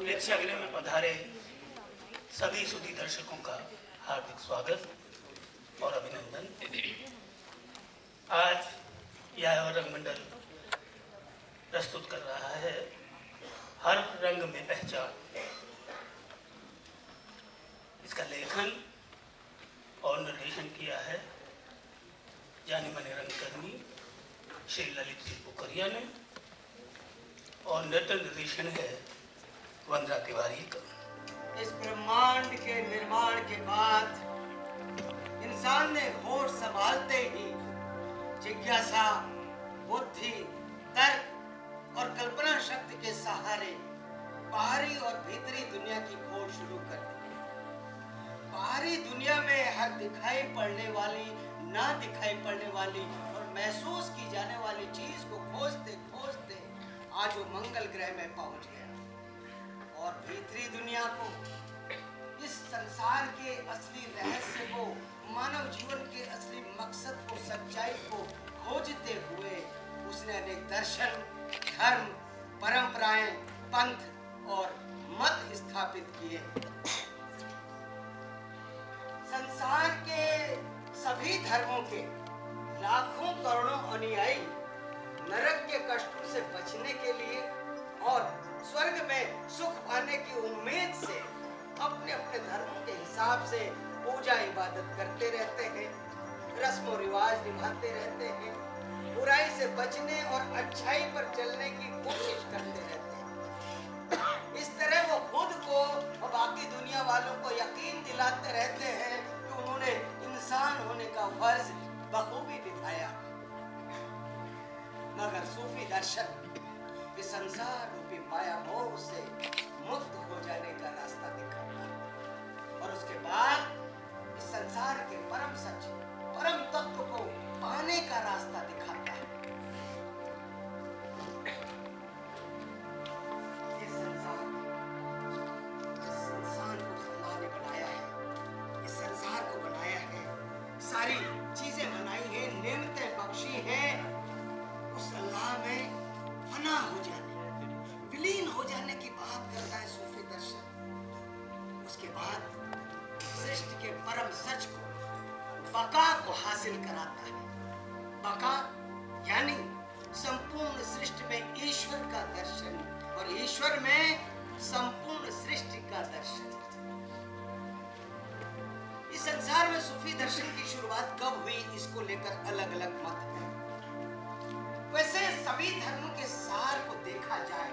प्रेक्षागृह में पधारे सभी सुधी दर्शकों का हार्दिक स्वागत और अभिनंदन। आज यह रंगमंडल प्रस्तुत कर रहा है हर रंग में पहचान। इसका लेखन और निर्देशन किया है जाने माने रंगकर्मी श्री ललित जी पोखरिया ने और नृत्य निर्देशन है वंदना तिवारी का। इस ब्रह्मांड के निर्माण के बाद इंसान ने होश संभालते ही जिज्ञासा, बुद्धि, तर्क और कल्पना शक्ति के सहारे बाहरी और भीतरी दुनिया की खोज शुरू कर दी। बाहरी दुनिया में हर दिखाई पड़ने वाली, ना दिखाई पड़ने वाली और महसूस की जाने वाली चीज को खोजते खोजते आज वो मंगल ग्रह में पहुंच गया और भीतरी दुनिया को, इस संसार के असली रहस्य को, मानव जीवन के असली मकसद को, सच्चाई को खोजते हुए उसने अनेक दर्शन, धर्म, परंपराएं, पंथ और मत स्थापित किए। संसार के सभी धर्मों के लाखों करोड़ों अनुयायी नरक के कष्टों से बचने के लिए और स्वर्ग में सुख पाने की उम्मीद से अपने अपने धर्मों के हिसाब से पूजा इबादत करते रहते हैं, रस्म और रिवाज निभाते रहते हैं, बुराई से बचने और अच्छाई पर चलने की कोशिश करते रहते हैं। इस तरह वो खुद को और बाकी दुनिया वालों को यकीन दिलाते रहते हैं कि उन्होंने इंसान होने का फर्ज बखूबी निभाया। मगर सूफी दर्शन इस संसार रूपी माया मोह से मुक्त हो जाने का रास्ता दिखाता है और उसके बाद इस संसार के परम सच, परम तत्व को पाने का रास्ता दिखाता है। इस संसार को अल्लाह ने बनाया है, इस संसार को बनाया है, सारी चीजें बनाई है, नेमतें बख्शी है। उस अल्लाह में फना हो जाने, विलीन हो जाने की बात करता है सूफी दर्शन। उसके बाद सृष्टि के परम सच को, बका को हासिल कराता है। बका यानी संपूर्ण सृष्टि में ईश्वर का दर्शन और ईश्वर में संपूर्ण सृष्टि का दर्शन। इस संसार में सूफी दर्शन की शुरुआत कब हुई, इसको लेकर अलग अलग मत है। वैसे सभी धर्मों के सार को देखा जाए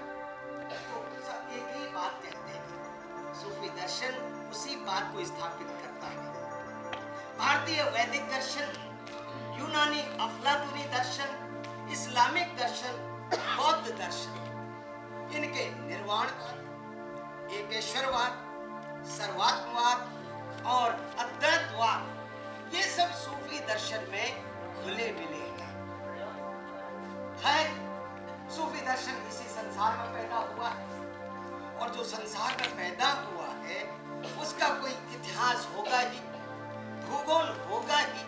तो सब एक ही बात कहते हैं। सूफी दर्शन उसी बात को स्थापित करता है। भारतीय वैदिक दर्शन, यूनानी अफलातूनी दर्शन, इस्लामिक दर्शन, बौद्ध दर्शन, इनके निर्वाणवाद, एकेश्वरवाद, सर्वात्मवाद और अद्वैतवाद, ये सब सूफी दर्शन में घुले मिले है। सूफी दर्शन इसी संसार में पैदा हुआ है और जो संसार में पैदा हुआ है उसका कोई इतिहास होगा ही, भूगोल होगा ही,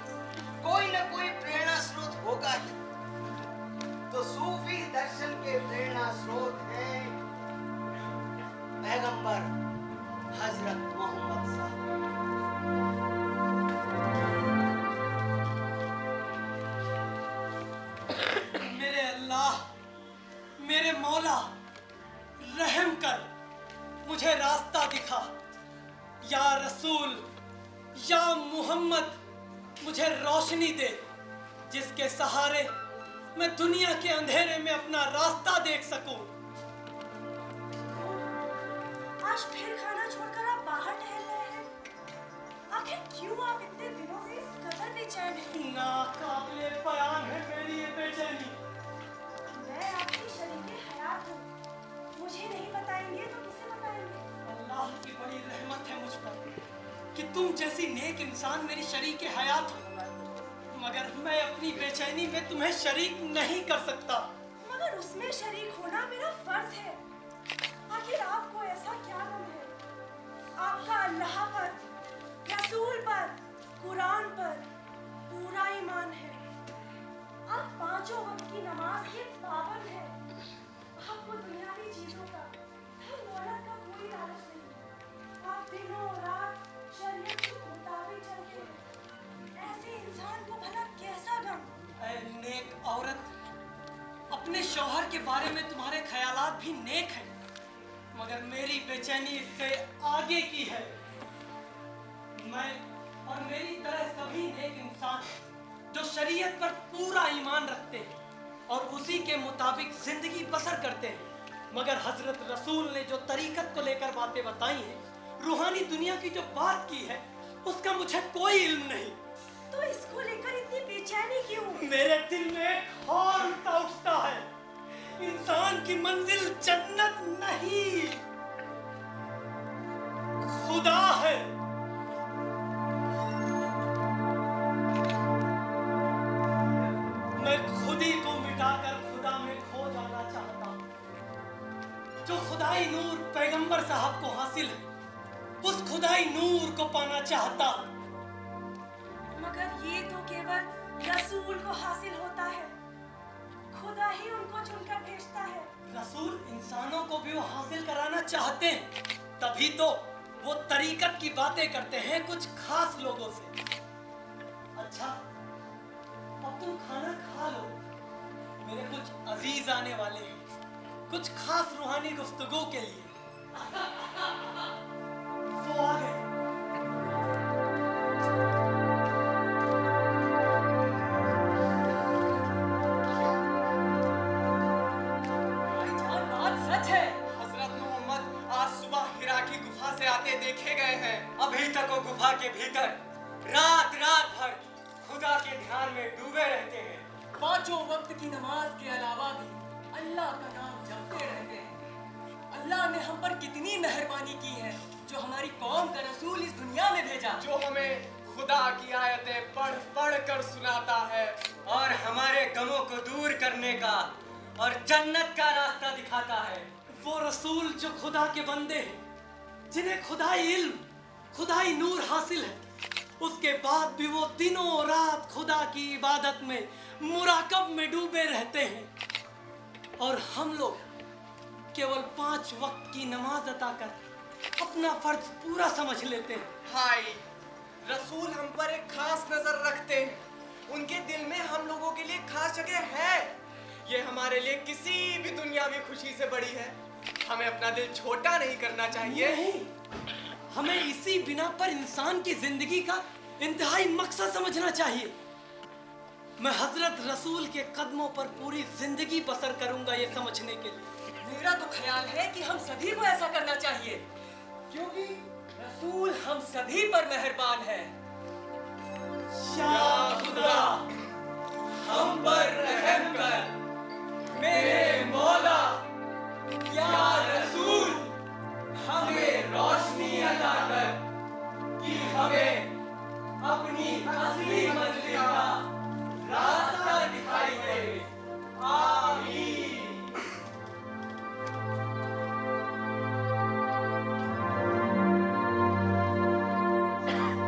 कोई ना कोई प्रेरणा स्रोत होगा ही। तो सूफी दर्शन के प्रेरणा स्रोत हैं पैगंबर हजरत मोहम्मद साहब। मेरे मौला, रहम कर, मुझे रास्ता दिखा। या रसूल, या मोहम्मद, मुझे रोशनी दे जिसके सहारे मैं दुनिया के अंधेरे में अपना रास्ता देख सकूं। आज फिर खाना छोड़कर आप बाहर टहल रहे हैं। आखिर क्यों आप इतने दिनों से इस कदर बेचैन हैं? नाकाबिले बयान है मेरी ये बेचैनी। मैं आपकी शरीके हयात हूँ, मुझे नहीं बताएंगे तो किसे बताएंगे? अल्लाह की बड़ी रहमत है मुझ पर कि तुम जैसी नेक इंसान मेरी शरीके हयात हो, मगर मैं अपनी बेचैनी में तुम्हें शरीक नहीं कर सकता। मगर उसमें शरीक होना मेरा फर्ज है। आखिर आपको ऐसा क्या गम है? आपका अल्लाह पर, रसूल पर, कुरान पर पूरा ईमान है। आप पांचों वक्त की नमाज के पाबंद हैं। आपको दुनियावी चीजों का, धन दौलत का शौहर के बारे में तुम्हारे ख्यालात भी नेक हैं, मगर मेरी बेचैनी इससे आगे की है। मैं और मेरी तरह सभी नेक इंसान जो शरीयत पर पूरा ईमान रखते हैं और उसी के मुताबिक जिंदगी बसर करते हैं, मगर हजरत रसूल ने जो तरीकत को लेकर बातें बताई हैं, रूहानी दुनिया की जो बात की है, उसका मुझे कोई इल्म नहीं। तो इसको लेकर इतनी बेचैनी क्यों? मेरे दिल में एक खौफ उठता है। इंसान की मंजिल जन्नत नहीं, खुदा है। मैं खुदी को मिटाकर खुदा में खो जाना चाहता हूँ। जो खुदाई नूर पैगंबर साहब को हासिल है, उस खुदाई नूर को पाना चाहता हूँ। मगर ये तो केवल रसूल को हासिल होता है, खुदा ही उनको चुनकर भेजता है। रसूल इंसानों को भी वो हासिल कराना चाहते हैं, तभी तो वो तरीकत की बातें करते हैं कुछ खास लोगों से। अच्छा, अब तुम खाना खा लो, मेरे कुछ अजीज आने वाले हैं, कुछ खास रूहानी गुफ्तगू के लिए। वो आ गए। देखे गए हैं। अभी तक वो गुफा के भीतर रात रात भर खुदा के ध्यान में डूबे रहते हैं। पांचों वक्त की नमाज के अलावा भी अल्लाह का नाम जपते रहते हैं। अल्लाह ने हम पर कितनी मेहरबानी की है, जो हमारी कौम का रसूल इस दुनिया में भेजा, जो हमें खुदा की आयतें पढ़ पढ़ कर सुनाता है और हमारे गमों को दूर करने का और जन्नत का रास्ता दिखाता है। वो रसूल जो खुदा के बंदे हैं, जिन्हें खुदाई इल्म, खुदाई नूर हासिल है, उसके बाद भी वो दिनों रात खुदा की इबादत में, मुराकब में डूबे रहते हैं। और हम लोग केवल 5 वक्त की नमाज अता कर अपना फर्ज पूरा समझ लेते हैं। भाई, रसूल हम पर एक खास नजर रखते हैं। उनके दिल में हम लोगों के लिए खास जगह है। ये हमारे लिए किसी भी दुनियावी खुशी से बड़ी है। हमें अपना दिल छोटा नहीं करना चाहिए। नहीं, हमें इसी बिना पर इंसान की जिंदगी का इंतहाई मकसद समझना चाहिए। मैं हजरत रसूल के कदमों पर पूरी जिंदगी बसर करूंगा ये समझने के लिए। मेरा तो ख्याल है कि हम सभी को ऐसा करना चाहिए, क्योंकि रसूल हम सभी पर मेहरबान है। या खुदा, हम पर रहम कर मेरे मौला। या रसूल, हमें रोशनी अता कर कि हमें अपनी असली मंजिल का रास्ता दिखाई दे। आमीन।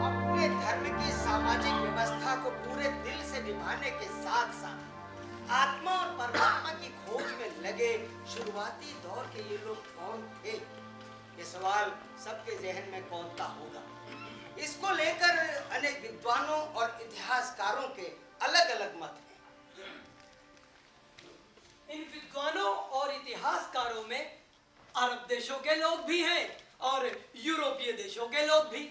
अपने धर्म की सामाजिक व्यवस्था को पूरे दिल से निभाने के साथ साथ आत्मा और परमात्मा की खोज में लगे शुरुआती दौर के ये लोग कौन थे? ये सवाल सबके जहन में कौंधता होगा। इसको लेकर अनेक विद्वानों और इतिहासकारों के अलग अलग मत हैं। इन विद्वानों और इतिहासकारों में अरब देशों के लोग भी हैं और यूरोपीय देशों के लोग भी।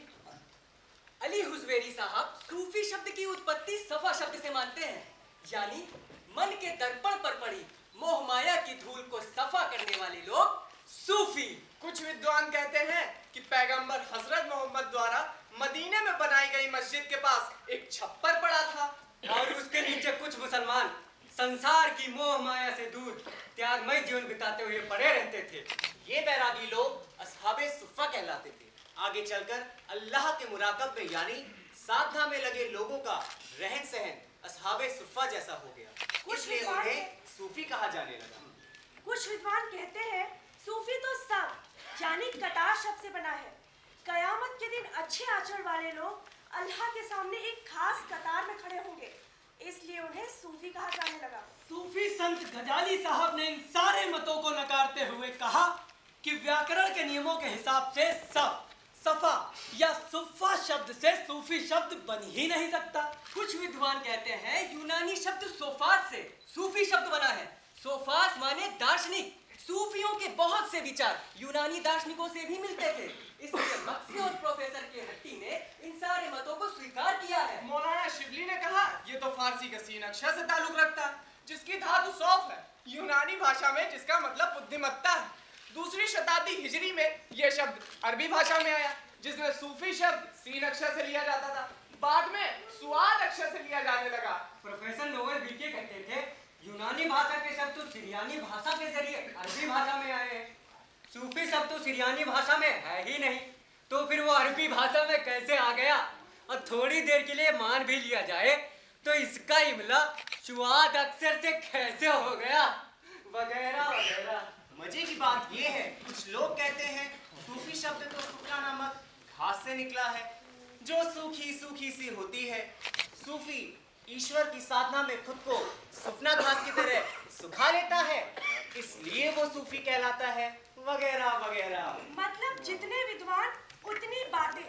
अली हुजवेरी साहब सूफी शब्द की उत्पत्ति सफा शब्द से मानते हैं, यानी मन के दर्पण पर पड़ी मोह माया की धूल को सफा करने वाले लोग सूफी। कुछ विद्वान कहते हैं कि पैगंबर हजरत मोहम्मद द्वारा मदीने में बनाई गई मस्जिद के पास एक छप्पर पड़ा था और उसके नीचे कुछ मुसलमान संसार की मोह माया से दूर त्यागमय जीवन बिताते हुए पड़े रहते थे। ये बैरागी लोग अस्हाबे सुफ़ा कहलाते थे। आगे चलकर अल्लाह के मुराकब में यानी साधना में लगे लोगों का रहन सहन अस्हाबे सुफ़ा जैसा हो गया, इसलिए उन्हें सूफी कहा जाने लगा। कुछ विद्वान कहते हैं सूफी तो सब यानी कतार शब्द से बना है। कयामत के दिन अच्छे आचरण वाले लोग अल्लाह के सामने एक खास कतार में खड़े होंगे, इसलिए उन्हें सूफी कहा जाने लगा। सूफी संत गजाली साहब ने इन सारे मतों को नकारते हुए कहा कि व्याकरण के नियमों के हिसाब से सब, सफा या सुफ़ा शब्द से सूफी शब्द बन ही नहीं सकता। कुछ विद्वान कहते हैं यूनानी शब्द सोफात से सूफी शब्द बना है। सोफास माने दार्शनिक। सूफियों के बहुत से विचार यूनानी दार्शनिकों से भी मिलते थे, इसलिए मक्सी और प्रोफेसर के हट्टी ने इन सारे मतों को स्वीकार किया है। मौलाना शिबली ने कहा ये तो फारसी का सीन अक्षर से ताल्लुक रखता है, जिसकी धातु सौफ है, यूनानी भाषा में जिसका मतलब बुद्धिमत्ता है। दूसरी शताब्दी हिजरी में यह शब्द अरबी भाषा में आया, जिसमें सूफी शब्द सीन अक्षर से लिया जाता था, बाद में सुआद अक्षर से लिया जाने लगा। प्रोफेसर नोवेल बीके कहते थे यूनानी भाषा के शब्द तो सीरियानी भाषा के जरिए अरबी भाषा में आए हैं। सूफी शब्द तो सीरियानी भाषा में है ही नहीं, तो फिर वो अरबी भाषा में कैसे आ गया? और थोड़ी देर के लिए मान भी लिया जाए तो इसका इमला सुआद अक्षर से कैसे हो गया, वगैरह वगैरह। मजे की बात यह है, कुछ लोग कहते हैं सूफी शब्द तो सुखना नामक घास से निकला है, जो सूखी सूखी सी होती है। सूफी ईश्वर की साधना में खुद को सुखना घास की तरह सुखा लेता है, इसलिए वो सूफी कहलाता है, वगैरह वगैरह। मतलब जितने विद्वान उतनी बातें।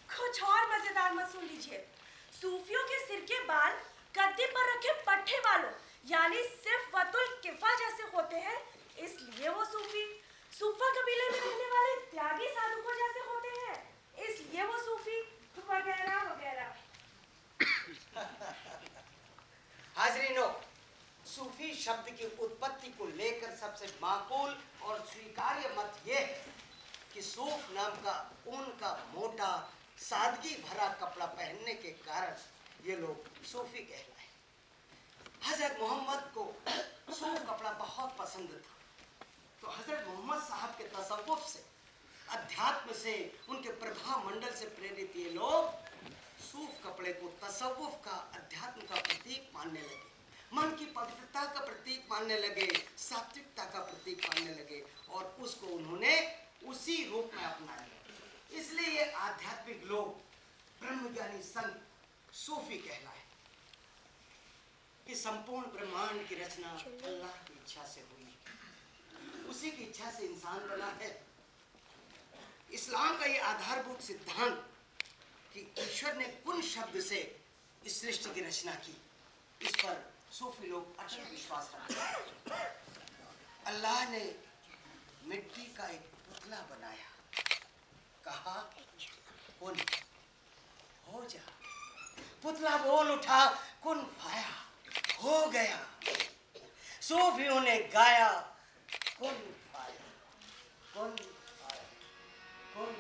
कुछ और मजेदार मत सुन लीजिए। सूफियों के सिर के बाल गद्दे पर रखे पट्टे वालों यानी सिर्फ वतुल किफा जैसे होते हैं, इसलिए वो सूफी। सूफा कबीले में रहने वाले त्यागी साधुकों जैसे होते हैं, इसलिए वो सूफी, वगैरह वगैरह। हाजरीनो, सूफी शब्द की उत्पत्ति को लेकर सबसे माकूल और स्वीकार्य मत यह है कि सूफ नाम का ऊन का मोटा सादगी भरा कपड़ा पहनने के कारण ये लोग सूफी कहलाए। हजरत मोहम्मद को सूफ कपड़ा बहुत पसंद था, तो हजरत मोहम्मद साहब के तसव्वुफ से, अध्यात्म से, उनके प्रभा मंडल से प्रेरित ये लोग सूफ कपड़े को तसव्वुफ का, अध्यात्म का प्रतीक मानने लगे, मन की पवित्रता का प्रतीक मानने लगे, सात्विकता का प्रतीक मानने लगे, और उसको उन्होंने उसी रूप में अपना लिया। इसलिए ये आध्यात्मिक लोग, ब्रह्मज्ञानी संत सूफी कहलाए। इस संपूर्ण ब्रह्मांड की रचना अल्लाह की इच्छा से हुई, उसी की इच्छा से इंसान बना है। इस्लाम का ये आधारभूत सिद्धांत कि ईश्वर ने कुन शब्द से इस सृष्टि की रचना की, इस पर सूफी लोग अटल विश्वास रखते हैं। अल्लाह ने मिट्टी का एक पुतला बनाया, कहा कुन हो जा, पुतला बोल उठा, कुन फाया, हो गया। सूफियों ने गाया कुन फाया, कुन फाया, कुन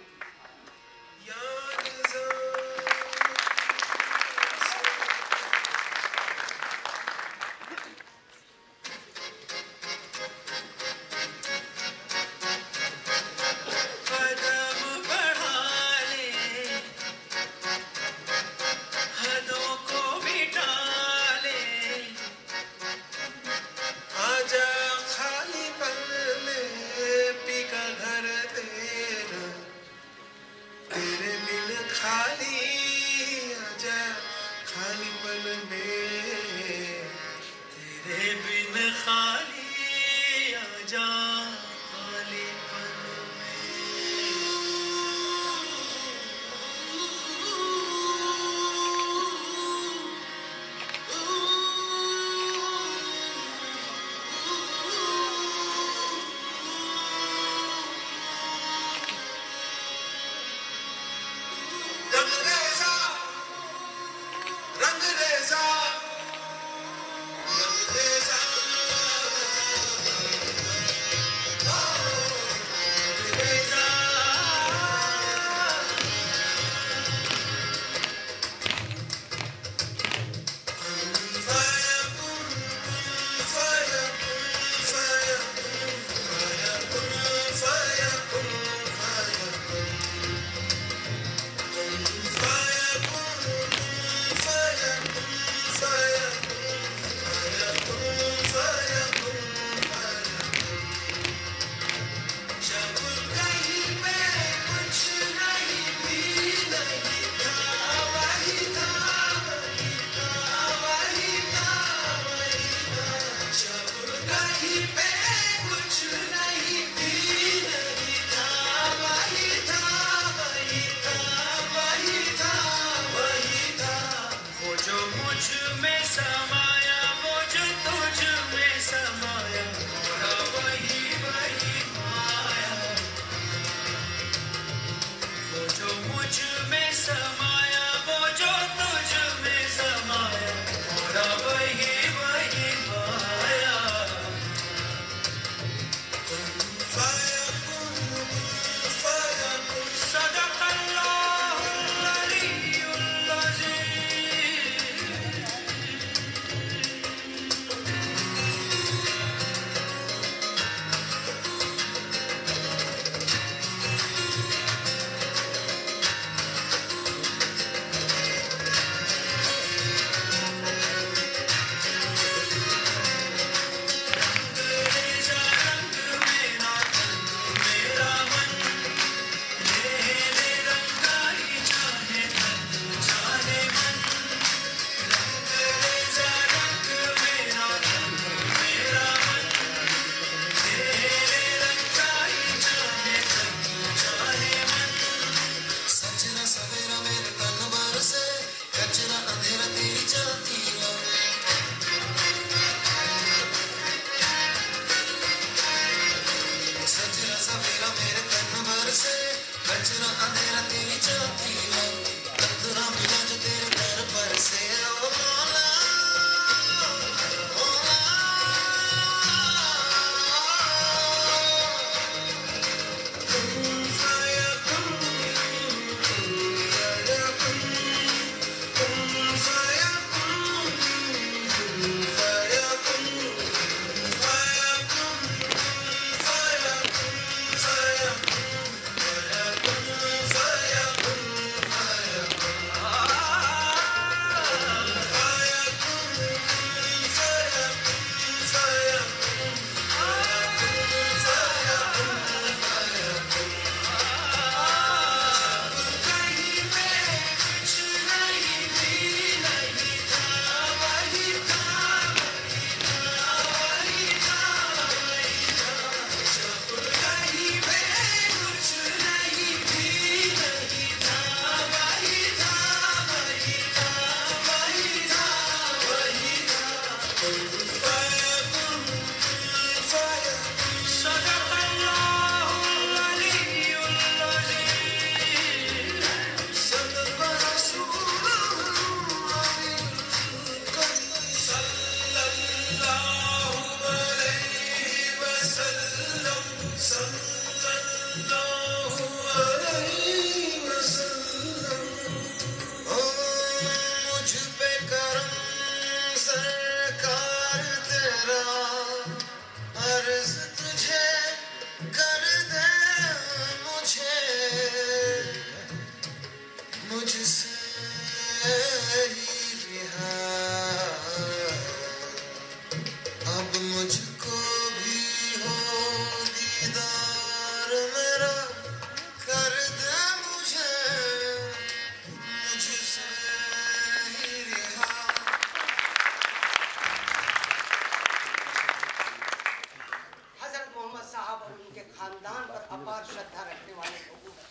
खानदान पर अपार श्रद्धा रखने वाले लोगों में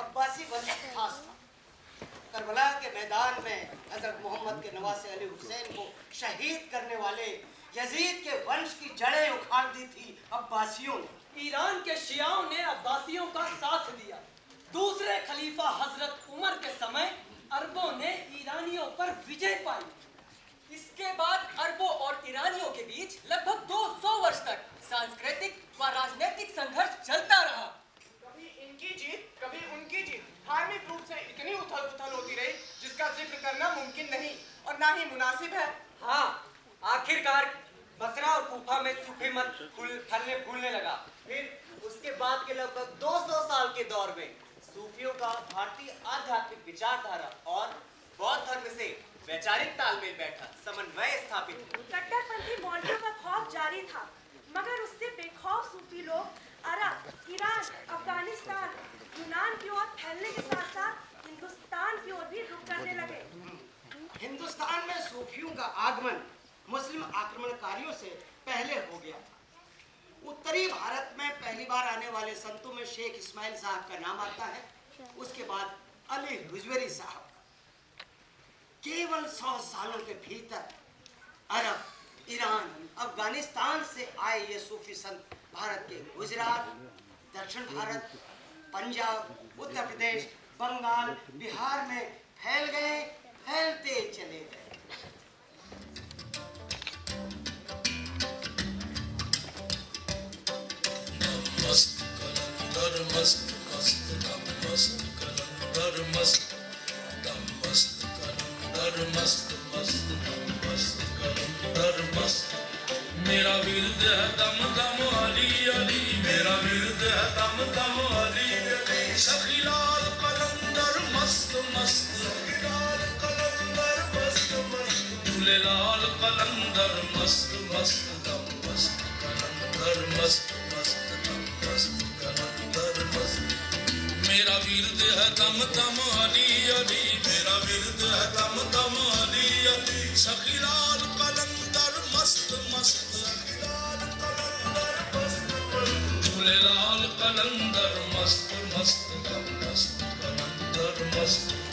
अब्बासी वंश खास था। करबला के मैदान में हजरत मोहम्मद के नवासे अली हुसैन को शहीद करने वाले यजीद के वंश की जड़ें उखाड़ दी थी अब्बासियों ने। ईरान के शियाओं ने अब्बासियों का साथ दिया। दूसरे खलीफा हजरत उमर के समय अरबों ने ईरानियों पर विजय पाई। इसके बाद अरबों और ईरानियों के बीच लगभग 200 वर्ष तक सांस्कृतिक व राजनीतिक संघर्ष चलता रहा। कभी इनकी जीत कभी उनकी जीत धार्मिक रूप से इतनी उथल पुथल होती रही जिसका जिक्र करना मुमकिन नहीं और ना ही मुनासिब है। हाँ, आखिरकार बसरा और कूफा में सूफी मत फलने फूलने लगा। फिर उसके बाद के लगभग 200 साल के दौर में सूफियों का भारतीय आध्यात्मिक विचारधारा और बौद्ध धर्म से वैचारिक तालमेल बैठा, समन्वय स्थापित। कट्टरपंथी मौलवियों का खौफ जारी था, मगर उससे बेखौफ सूफी लोग अरब, ईरान, अफगानिस्तान, यूनान की ओर फैलने के साथ साथ हिंदुस्तान की ओर भी रुख करने लगे। हिंदुस्तान में सूफियों का आगमन मुस्लिम आक्रमणकारियों से पहले हो गया था। उत्तरी भारत में पहली बार आने वाले संतों में शेख इस्माइल साहब का नाम आता है। उसके बाद अली हुजवेरी साहब। केवल 100 सालों के भीतर अरब, ईरान, अफगानिस्तान से आए ये सूफी संत भारत के गुजरात, दक्षिण भारत, पंजाब, उत्तर प्रदेश, बंगाल, बिहार में फैल गए, फैलते चले गए। मस्त कलंदर मस्त मस्त दम मस्त कलंदर मस्त दम मस्त कलंदर मस्त मस्त दम मस्त कलंदर मस्त। मेरा विरद है दम दम अली अली, मेरा विरद है दम दम अली अली। सखी लाल कलंदर मस्त मस्त, सखी लाल कलंदर मस्त मस्त। झूले लाल कलंदर मस्त मस्त दम मस्त कलंदर मस्त मस्त दम मस्त कलंदर मस्त। मेरा विरद है दम दम अली अली, मेरा विरद है दम दम अली अली। सखी लाल कलंदर मस्त मस्त, सखी लाल कलंदर मस्त मस्त। झूले लाल कलंदर मस्त मस्त दम मस्त कलंदर मस्त।